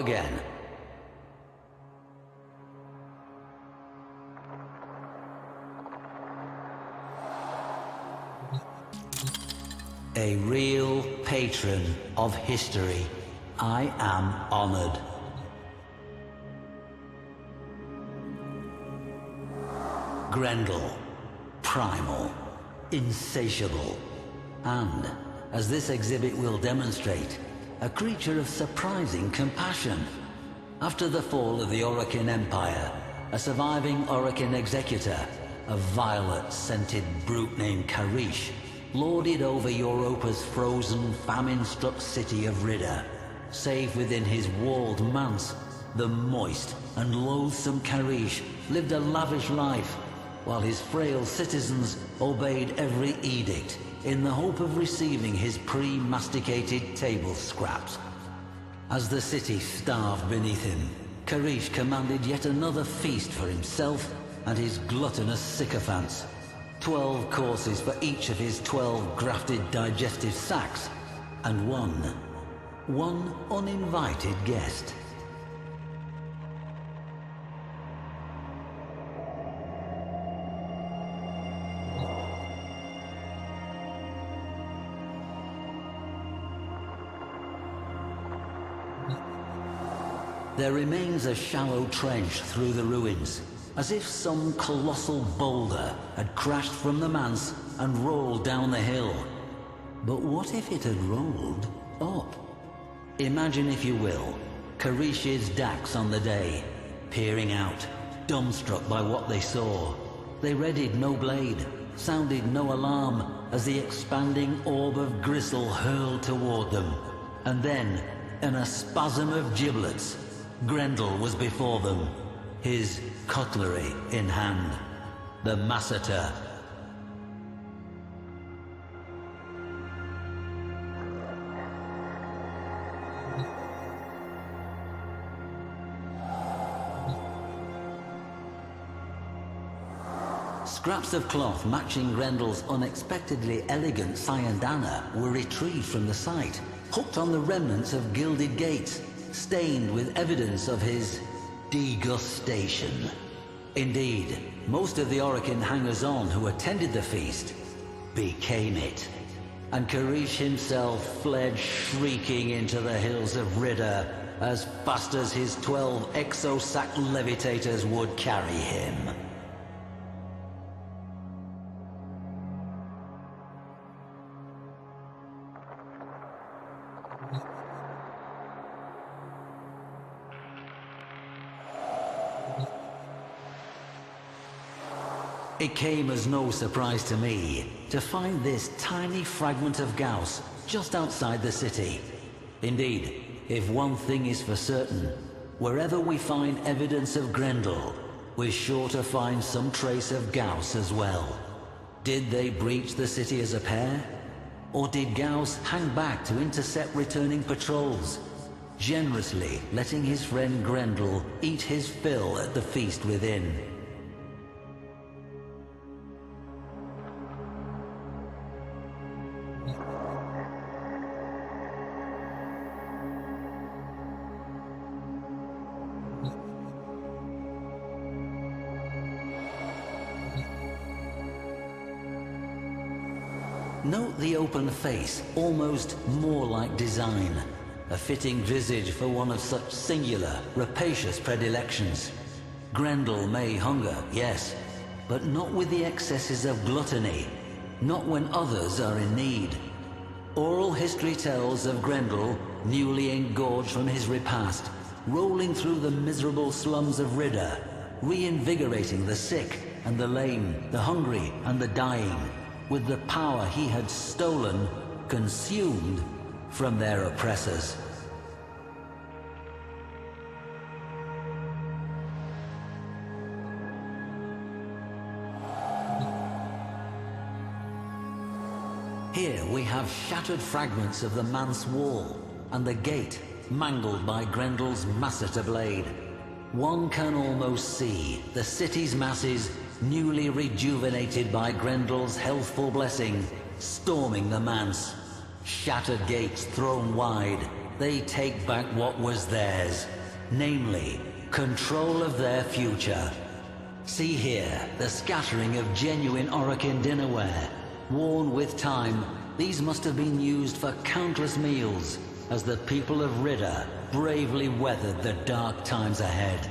again. A real patron of history. I am honored. Grendel, primal, insatiable, and, as this exhibit will demonstrate, a creature of surprising compassion. After the fall of the Orokin Empire, a surviving Orokin Executor, a violet-scented brute named Karishh, lorded over Europa's frozen, famine-struck city of Riddha. Safe within his walled manse, the moist and loathsome Karishh lived a lavish life, while his frail citizens obeyed every edict in the hope of receiving his pre-masticated table scraps. As the city starved beneath him, Karishh commanded yet another feast for himself and his gluttonous sycophants. 12 courses for each of his 12 grafted digestive sacs, and one uninvited guest. There remains a shallow trench through the ruins, as if some colossal boulder had crashed from the manse and rolled down the hill. But what if it had rolled up? Imagine, if you will, Karish's Dax on the day, peering out, dumbstruck by what they saw. They readied no blade, sounded no alarm, as the expanding orb of gristle hurled toward them. And then, in a spasm of giblets, Grendel was before them, his cutlery in hand, the masseter. Scraps of cloth matching Grendel's unexpectedly elegant sayandana were retrieved from the site, hooked on the remnants of gilded gates, stained with evidence of his degustation. Indeed, most of the Orokin hangers-on who attended the feast became it, and Krrish himself fled shrieking into the hills of Ritter as fast as his 12 exosac levitators would carry him. It came as no surprise to me to find this tiny fragment of Gauss just outside the city. Indeed, if one thing is for certain, wherever we find evidence of Grendel, we're sure to find some trace of Gauss as well. Did they breach the city as a pair? Or did Gauss hang back to intercept returning patrols, generously letting his friend Grendel eat his fill at the feast within? Note the open face, almost more like design. A fitting visage for one of such singular, rapacious predilections. Grendel may hunger, yes, but not with the excesses of gluttony, not when others are in need. Oral history tells of Grendel, newly engorged from his repast, rolling through the miserable slums of Riddha, reinvigorating the sick and the lame, the hungry and the dying, with the power he had stolen, consumed, from their oppressors. Here we have shattered fragments of the manse wall, and the gate, mangled by Grendel's masseter blade. One can almost see the city's masses, newly rejuvenated by Grendel's healthful blessing, storming the manse. Shattered gates thrown wide, they take back what was theirs, namely, control of their future. See here, the scattering of genuine Orokin dinnerware. Worn with time, these must have been used for countless meals, as the people of Riddha bravely weathered the dark times ahead.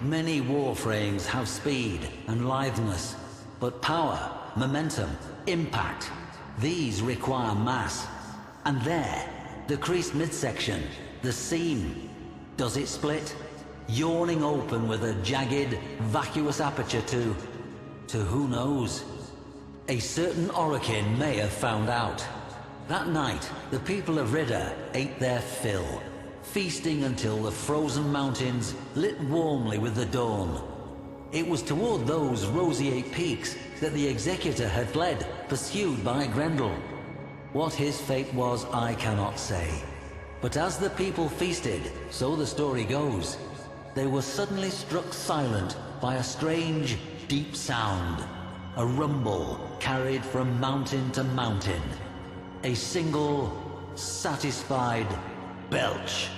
Many Warframes have speed and litheness, but power, momentum, impact, these require mass. And there, the creased midsection, the seam, does it split? Yawning open with a jagged, vacuous aperture to who knows? A certain Orokin may have found out. That night, the people of Ritter ate their fill, feasting until the frozen mountains lit warmly with the dawn. It was toward those roseate peaks that the Executor had fled, pursued by Grendel. What his fate was, I cannot say. But as the people feasted, so the story goes, they were suddenly struck silent by a strange, deep sound. A rumble carried from mountain to mountain. A single, satisfied belch.